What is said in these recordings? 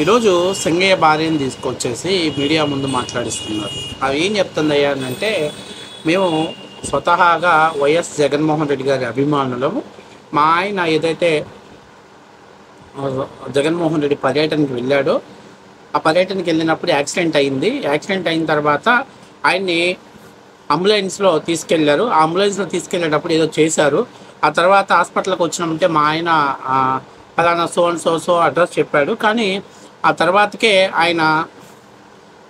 ఈరోజు సింగయ్య భార్యని తీసుకొచ్చేసి మీడియా ముందు మాట్లాడిస్తున్నారు. అవి ఏం చెప్తుందయ్యా అని అంటే, మేము స్వతహాగా వైఎస్ జగన్మోహన్ రెడ్డి గారి అభిమానులము. మా ఆయన ఏదైతే జగన్మోహన్ రెడ్డి పర్యటనకి వెళ్ళాడో, ఆ పర్యటనకి వెళ్ళినప్పుడు యాక్సిడెంట్ అయింది. యాక్సిడెంట్ అయిన తర్వాత ఆయన్ని అంబులెన్స్లో తీసుకెళ్లారు. ఆ అంబులెన్స్లో తీసుకెళ్ళేటప్పుడు ఏదో చేశారు. ఆ తర్వాత హాస్పిటల్కి వచ్చినామంటే మా ఆయన ఫలానా సో అడ్రస్ చెప్పాడు. కానీ ఆ తర్వాతకే ఆయన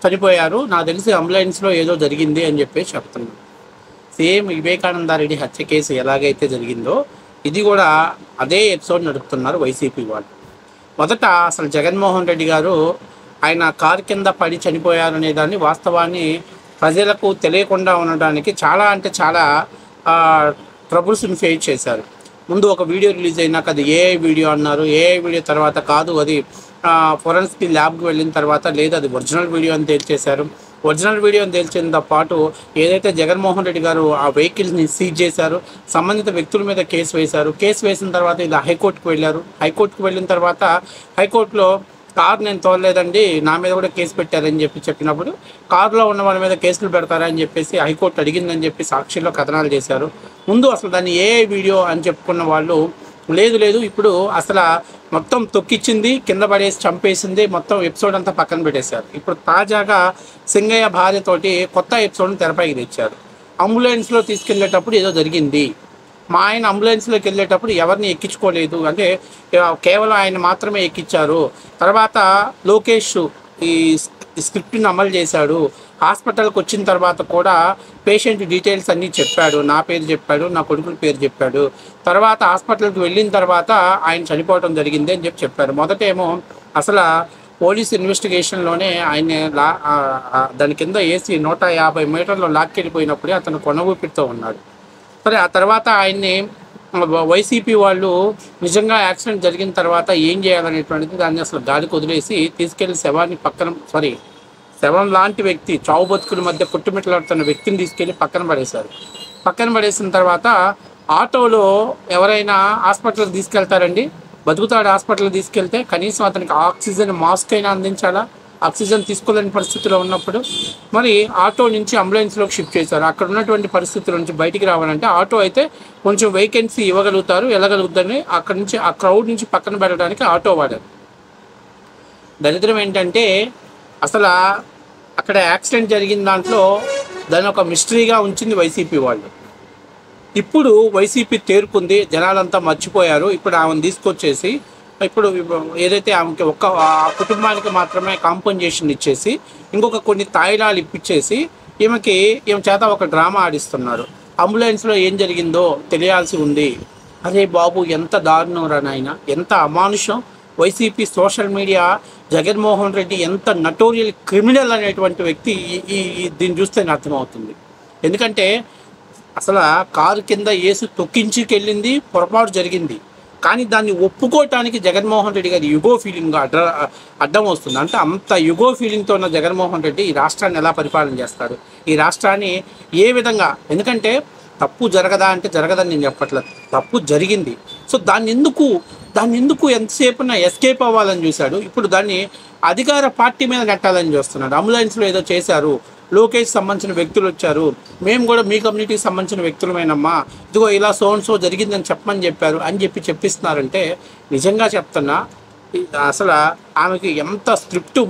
చనిపోయారు. నాకు తెలిసి అంబులెన్స్లో ఏదో జరిగింది అని చెప్పేసి చెప్తున్నాను. సేమ్ వివేకానందారెడ్డి హత్య కేసు ఎలాగైతే జరిగిందో ఇది కూడా అదే ఎపిసోడ్ నడుపుతున్నారు వైసీపీ వాళ్ళు. మొదట అసలు జగన్మోహన్ రెడ్డి గారు ఆయన కారు కింద పడి చనిపోయారనే దాన్ని వాస్తవాన్ని ప్రజలకు తెలియకుండా ఉండడానికి చాలా ట్రబుల్స్ని ఫేస్ చేశారు. ముందు ఒక వీడియో రిలీజ్ అయినాక అది ఏఐ వీడియో అన్నారు. ఏఐ వీడియో తర్వాత కాదు, అది ఫోరెన్సిక్ ల్యాబ్కి వెళ్ళిన తర్వాత లేదు, అది ఒరిజినల్ వీడియో అని తేల్చేశారు. ఒరిజినల్ వీడియో అని తేల్చిన పాటు ఏదైతే జగన్మోహన్ రెడ్డి గారు ఆ వెహికల్స్ని సీజ్ చేశారు, సంబంధిత వ్యక్తుల మీద కేసు వేశారు. కేసు వేసిన తర్వాత ఇలా హైకోర్టుకు వెళ్ళారు. హైకోర్టుకు వెళ్ళిన తర్వాత హైకోర్టులో కారు నేను తోలలేదండి, నా మీద కూడా కేసు పెట్టారని చెప్పినప్పుడు కారులో ఉన్న వాళ్ళ మీద కేసులు పెడతారని చెప్పేసి హైకోర్టు అడిగిందని చెప్పి సాక్షిలో కథనాలు చేశారు. ముందు అసలు దాన్ని ఏ వీడియో అని చెప్పుకున్న వాళ్ళు లేదు ఇప్పుడు అసలు మొత్తం తొక్కిచ్చింది, కింద పడేసి చంపేసింది, మొత్తం ఎపిసోడ్ అంతా పక్కన పెట్టేశారు. ఇప్పుడు తాజాగా సింగయ్య భార్యతోటి కొత్త ఎపిసోడ్ని తెరపైకి తెచ్చారు. అంబులెన్స్లో తీసుకెళ్లేటప్పుడు ఏదో జరిగింది. మా ఆయన అంబులెన్స్లోకి వెళ్ళేటప్పుడు ఎవరిని ఎక్కించుకోలేదు, అంటే కేవలం ఆయన మాత్రమే ఎక్కించారు. తర్వాత లోకేష్ ఈ స్క్రిప్ట్ని అమలు చేశాడు. హాస్పిటల్కి వచ్చిన తర్వాత కూడా పేషెంట్ డీటెయిల్స్ అన్నీ చెప్పాడు. నా పేరు చెప్పాడు, నా కొడుకుల పేరు చెప్పాడు. తర్వాత హాస్పిటల్కి వెళ్ళిన తర్వాత ఆయన చనిపోవడం జరిగింది అని చెప్పారు. మొదటేమో అసలు పోలీస్ ఇన్వెస్టిగేషన్లోనే ఆయన దాని కింద వేసి 150 మీటర్లు లాక్కెళ్ళిపోయినప్పుడే అతను కొన ఊపిరితో ఉన్నాడు. సరే, ఆ తర్వాత ఆయన్ని వైసీపీ వాళ్ళు నిజంగా యాక్సిడెంట్ జరిగిన తర్వాత ఏం చేయాలనేటువంటిది దాన్ని అసలు గాలికి వదిలేసి తీసుకెళ్లి శవం లాంటి వ్యక్తి, చావు బతుకుల మధ్య కొట్టుమిట్లాడుతున్న వ్యక్తిని తీసుకెళ్లి పక్కన పడేశారు. పక్కన పడేసిన తర్వాత ఆటోలో ఎవరైనా హాస్పిటల్కి తీసుకెళ్తారండి, బతుకుతాడు. హాస్పిటల్కి తీసుకెళ్తే కనీసం అతనికి ఆక్సిజన్ మాస్క్ అయినా అందించాలా? ఆక్సిజన్ తీసుకోలేని పరిస్థితిలో ఉన్నప్పుడు మరి ఆటో నుంచి అంబులెన్స్లోకి షిఫ్ట్ చేశారు. అక్కడ ఉన్నటువంటి పరిస్థితుల నుంచి బయటికి రావాలంటే ఆటో అయితే కొంచెం వేకెన్సీ ఇవ్వగలుగుతారు, వెళ్ళగలుగుతారని అక్కడ నుంచి ఆ క్రౌడ్ నుంచి పక్కన పెట్టడానికి ఆటో వాడారు. దరిద్రం ఏంటంటే అసలు అక్కడ యాక్సిడెంట్ జరిగిన దాంట్లో దాన్ని ఒక మిస్టరీగా ఉంచింది వైసీపీ వాళ్ళు. ఇప్పుడు వైసీపీ తేరుకుంది, జనాలంతా మర్చిపోయారు. ఇప్పుడు ఆమెను తీసుకొచ్చేసి ఇప్పుడు ఏదైతే ఆమెకి ఆ కుటుంబానికి మాత్రమే కాంపెన్సేషన్ ఇచ్చేసి ఇంకొక కొన్ని తాయిలాలు ఇప్పించేసి ఈమె చేత ఒక డ్రామా ఆడిస్తున్నారు. అంబులెన్స్లో ఏం జరిగిందో తెలియాల్సి ఉంది. అరే బాబు, ఎంత దారుణం రా నాయన, ఎంత అమానుషం. YCP social media Jaganmohan Reddy ఎంత నటోరియల్ క్రిమినల్ అనేటువంటి వ్యక్తి దీన్ని చూస్తేనే అర్థమవుతుంది. ఎందుకంటే అసలు కారు కింద వేసి తొక్కించుకెళ్ళింది, పొరపాటు జరిగింది. కానీ దాన్ని ఒప్పుకోవటానికి జగన్మోహన్ రెడ్డి గారి యుగో ఫీలింగ్ అడ్డం వస్తుంది. అంటే అంత యుగో ఫీలింగ్తో ఉన్న జగన్మోహన్ రెడ్డి ఈ రాష్ట్రాన్ని ఎలా పరిపాలన చేస్తాడు, ఈ రాష్ట్రాన్ని ఏ విధంగా? ఎందుకంటే తప్పు జరగదా అంటే జరగదని నేను చెప్పట్లేదు, తప్పు జరిగింది. సో దాన్ని ఎందుకు ఎంతసేపున ఎస్కేప్ అవ్వాలని చూశాడు. ఇప్పుడు దాన్ని అధికార పార్టీ మీద నెట్టాలని చూస్తున్నాడు. అంబులెన్స్లో ఏదో చేశారు, లోకేష్ సంబంధించిన వ్యక్తులు వచ్చారు, మేము కూడా మీ కమ్యూనిటీకి సంబంధించిన వ్యక్తులమేనమ్మా, ఇదిగో ఇలా సో జరిగిందని చెప్పమని చెప్పారు అని చెప్పిస్తున్నారంటే నిజంగా చెప్తున్నా, అసలు ఆమెకి ఎంత స్క్రిప్ట్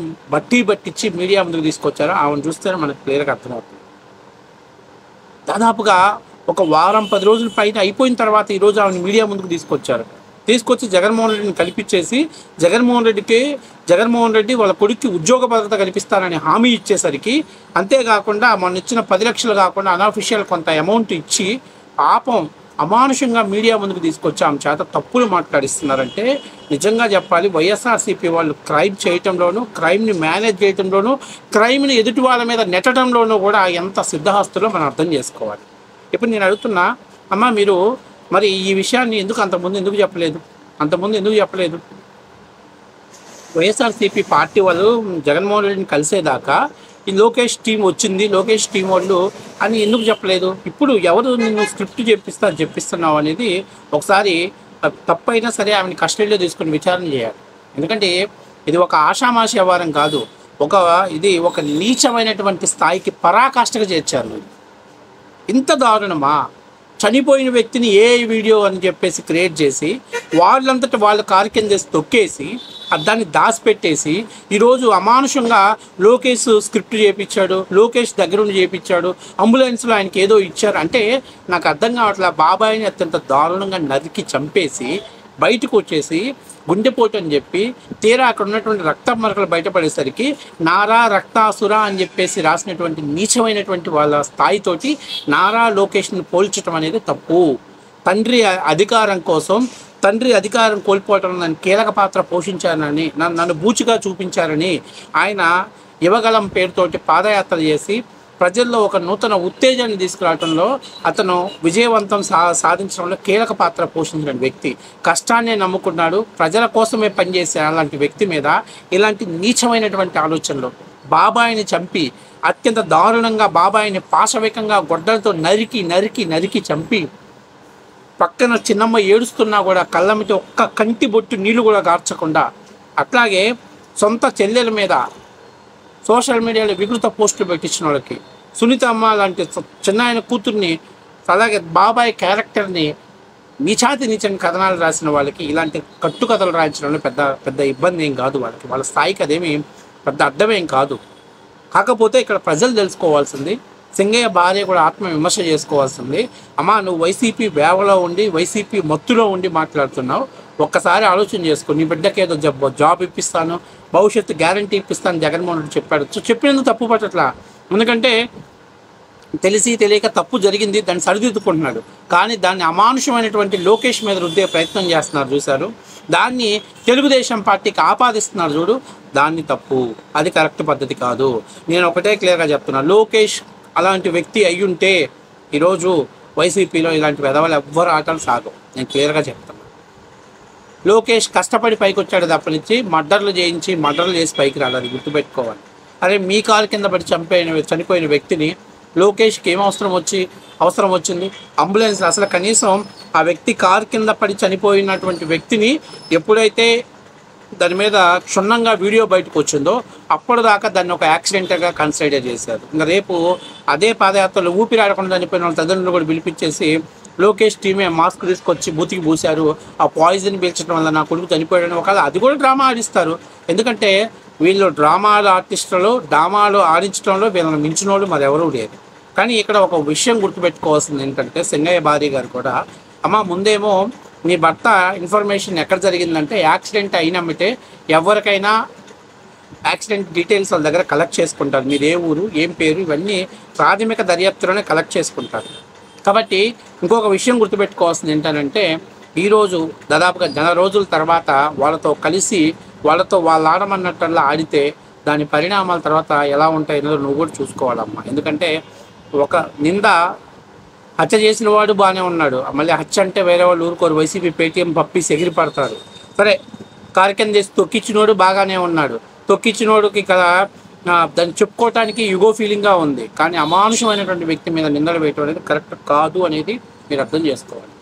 బట్టించి మీడియా ముందుకు తీసుకొచ్చారో ఆమెను చూస్తేనే మనకు క్లియర్గా అర్థమవుతుంది. దాదాపుగా ఒక వారం 10 రోజుల పైన అయిపోయిన తర్వాత ఈరోజు ఆమెను మీడియా ముందుకు తీసుకొచ్చి జగన్మోహన్ రెడ్డిని కల్పించేసి జగన్మోహన్ రెడ్డి వాళ్ళ కొడుక్కి ఉద్యోగ భద్రత కల్పిస్తానని హామీ ఇచ్చేసరికి, అంతేకాకుండా మొన్న ఇచ్చిన 10 లక్షలు కాకుండా అనఫిషియల్ కొంత అమౌంట్ ఇచ్చి పాపం అమానుషంగా మీడియా ముందుకు తీసుకొచ్చి ఆమె చేత తప్పులు మాట్లాడిస్తున్నారంటే నిజంగా చెప్పాలి, వైఎస్ఆర్సీపీ వాళ్ళు క్రైమ్ చేయటంలోనూ, క్రైమ్ని మేనేజ్ చేయటంలోనూ, క్రైమ్ని ఎదుటి వాళ్ళ మీద నెట్టడంలోనూ కూడా ఎంత సిద్ధహస్తులో మనం అర్థం చేసుకోవాలి. ఇప్పుడు నేను అడుగుతున్నా, అమ్మ మీరు మరి ఈ విషయాన్ని అంతకుముందు ఎందుకు చెప్పలేదు? వైఎస్ఆర్సీపీ పార్టీ వాళ్ళు జగన్మోహన్ రెడ్డిని కలిసేదాకా ఈ లోకేష్ టీం వచ్చింది, లోకేష్ టీం వాళ్ళు అని ఎందుకు చెప్పలేదు? ఇప్పుడు ఎవరు నిన్ను స్క్రిప్ట్ చెప్పిస్తున్నావు అనేది ఒకసారి తప్పైనా సరే ఆమెను కస్టడీలో తీసుకుని విచారణ చేయాలి. ఎందుకంటే ఇది ఒక ఆషామాషి వ్యవహారం కాదు. ఇది ఒక నీచమైనటువంటి స్థాయికి పరాకాష్ఠగా చేర్చారు. ఇంత దారుణమా? చనిపోయిన వ్యక్తిని ఏ వీడియో అని చెప్పేసి క్రియేట్ చేసి వాళ్ళంతటా వాళ్ళు కార్యక్రమం చేసి తొక్కేసి దాన్ని దాచిపెట్టేసి ఈరోజు అమానుషంగా లోకేష్ స్క్రిప్ట్ చేయించాడు, లోకేష్ దగ్గరుండి చేయించాడు, అంబులెన్స్లో ఆయనకి ఏదో ఇచ్చారు అంటే నాకు అర్థం కావట్లా. బాబాయిని అత్యంత దారుణంగా నరికి చంపేసి బయటకు వచ్చేసి గుండెపోటు అని చెప్పి తీరా అక్కడ ఉన్నటువంటి రక్త మరకలు బయటపడేసరికి నారా రక్తాసుర అని చెప్పేసి రాసినటువంటి నీచమైనటువంటి వాళ్ళ స్థాయితోటి నారా లోకేష్ని పోల్చడం అనేది తప్పు. తండ్రి అధికారం కోసం తండ్రి అధికారం కోల్పోవటం నన్ను కీలక పాత్ర పోషించారని నన్ను బూచిగా చూపించారని ఆయన యువగలం పేరుతోటి పాదయాత్ర చేసి ప్రజల్లో ఒక నూతన ఉత్తేజాన్ని తీసుకురావడంలో అతను విజయవంతం సాధించడంలో కీలక పాత్ర పోషించిన వ్యక్తి. కష్టాన్నే నమ్ముకున్నాడు, ప్రజల కోసమే పనిచేసే అలాంటి వ్యక్తి మీద ఇలాంటి నీచమైనటువంటి ఆలోచనలు బాబాయిని చంపి అత్యంత దారుణంగా బాబాయిని పాశవికంగా గొడ్డలతో నరికి నరికి నరికి చంపి పక్కన చిన్నమ్మ ఏడుస్తున్నా కూడా కళ్ళమిటి ఒక్క కంటి బొట్టు నీళ్లు కూడా గార్చకుండా అట్లాగే సొంత చెల్లెల మీద సోషల్ మీడియాలో వికృత పోస్టులు పెట్టించిన వాళ్ళకి సునీత అమ్మ లాంటి చిన్నాయన కూతుర్ని అలాగే బాబాయ్ క్యారెక్టర్ని నీచంగా కథనాలు రాసిన వాళ్ళకి ఇలాంటి కట్టుకథలు రాయించడంలో పెద్ద ఇబ్బంది ఏం కాదు. వాళ్ళ స్థాయికి అదేమి పెద్ద అర్థమేం కాదు. కాకపోతే ఇక్కడ ప్రజలు తెలుసుకోవాల్సింది, సింగయ్య భార్య కూడా ఆత్మ విమర్శ చేసుకోవాల్సింది. అమ్మా నువ్వు వైసీపీ వేవలో ఉండి వైసీపీ మత్తులో ఉండి మాట్లాడుతున్నావు, ఒక్కసారి ఆలోచన చేసుకో. నీ బిడ్డకి ఏదో జాబ్ ఇప్పిస్తాను, భవిష్యత్తు గ్యారంటీ ఇప్పిస్తాను జగన్మోహన్ రెడ్డి చెప్పాడు. సో చెప్పినందుకు తప్పు పట్టట్లా, ఎందుకంటే తెలిసి తెలియక తప్పు జరిగింది, దాన్ని సరిదిద్దుకుంటున్నాడు. కానీ దాన్ని అమానుషమైనటువంటి లోకేష్ మీద రుద్దే ప్రయత్నం చేస్తున్నారు చూశారు. దాన్ని తెలుగుదేశం పార్టీకి ఆపాదిస్తున్నారు చూడు, దాన్ని తప్పు, అది కరెక్ట్ పద్ధతి కాదు. నేను ఒకటే క్లియర్గా చెప్తున్నా, లోకేష్ అలాంటి వ్యక్తి అయ్యుంటే ఈరోజు వైసీపీలో ఇలాంటి వెధవలు ఎవ్వరు ఆటలు సాగవు. నేను క్లియర్గా చెప్తాను. లోకేష్ కష్టపడి పైకి వచ్చాడు తప్పనిచ్చి మర్డర్లు చేసి పైకి రాలేదు, గుర్తుపెట్టుకోవాలి. అరే మీ కాలు కింద పడి చనిపోయిన వ్యక్తిని లోకేష్కి ఏం అవసరం వచ్చింది? అంబులెన్స్ అసలు కనీసం ఆ వ్యక్తి కారు కింద పడి చనిపోయినటువంటి వ్యక్తిని ఎప్పుడైతే దాని మీద క్షుణ్ణంగా వీడియో బయటకు వచ్చిందో అప్పటిదాకా దాన్ని ఒక యాక్సిడెంట్గా కన్సిడర్ చేశారు. ఇంకా రేపు అదే పాదయాత్రలో ఊపిరాడకుండా చనిపోయిన వాళ్ళ తల్లిదండ్రులు కూడా పిలిపించేసి లోకేష్ టీమే మాస్క్ తీసుకొచ్చి బూతికి పూశారు, ఆ పాయిజన్ పీల్చడం వల్ల నా కొడుకు చనిపోయాడని ఒకవేళ అది కూడా డ్రామా ఆడిస్తారు. ఎందుకంటే వీళ్ళు డ్రామాలు ఆడించడంలో వీళ్ళని మించినోళ్ళు మరి ఎవరూ లేదు. కానీ ఇక్కడ ఒక విషయం గుర్తుపెట్టుకోవాల్సింది ఏంటంటే సింగయ్య భార్య గారు కూడా అమ్మ ముందేమో మీ భర్త ఇన్ఫర్మేషన్ ఎక్కడ జరిగిందంటే యాక్సిడెంట్ అయినమ్మితే ఎవరికైనా యాక్సిడెంట్ డీటెయిల్స్ వాళ్ళ దగ్గర కలెక్ట్ చేసుకుంటారు. మీరు ఏ ఊరు ఏం పేరు ఇవన్నీ ప్రాథమిక దర్యాప్తులోనే కలెక్ట్ చేసుకుంటారు. కాబట్టి ఇంకొక విషయం గుర్తుపెట్టుకోవాల్సింది ఏంటంటే ఈరోజు దాదాపుగా నెల రోజుల తర్వాత వాళ్ళతో వాళ్ళు ఆడమన్నట్టల్లా ఆడితే దాని పరిణామాల తర్వాత ఎలా ఉంటాయో నువ్వు కూడా చూసుకోవాలమ్మా. ఎందుకంటే ఒక హత్య చేసిన వాడు బాగానే ఉన్నాడు, మళ్ళీ హత్య అంటే వేరే వాళ్ళు ఊరుకోరు, వైసీపీ పేటీఎం పప్పీసి ఎగిరి పడతారు. సరే కార్యక్రమం చేసి తొక్కిచ్చినోడు బాగానే ఉన్నాడు, తొక్కిచ్చినోడికి కదా దాన్ని చెప్పుకోవటానికి యుగో ఫీలింగ్గా ఉంది. కానీ అమానుషమైనటువంటి వ్యక్తి మీద నిందలు వేయటం అనేది కరెక్ట్ కాదు అనేది మీరు అర్థం చేసుకోవాలి.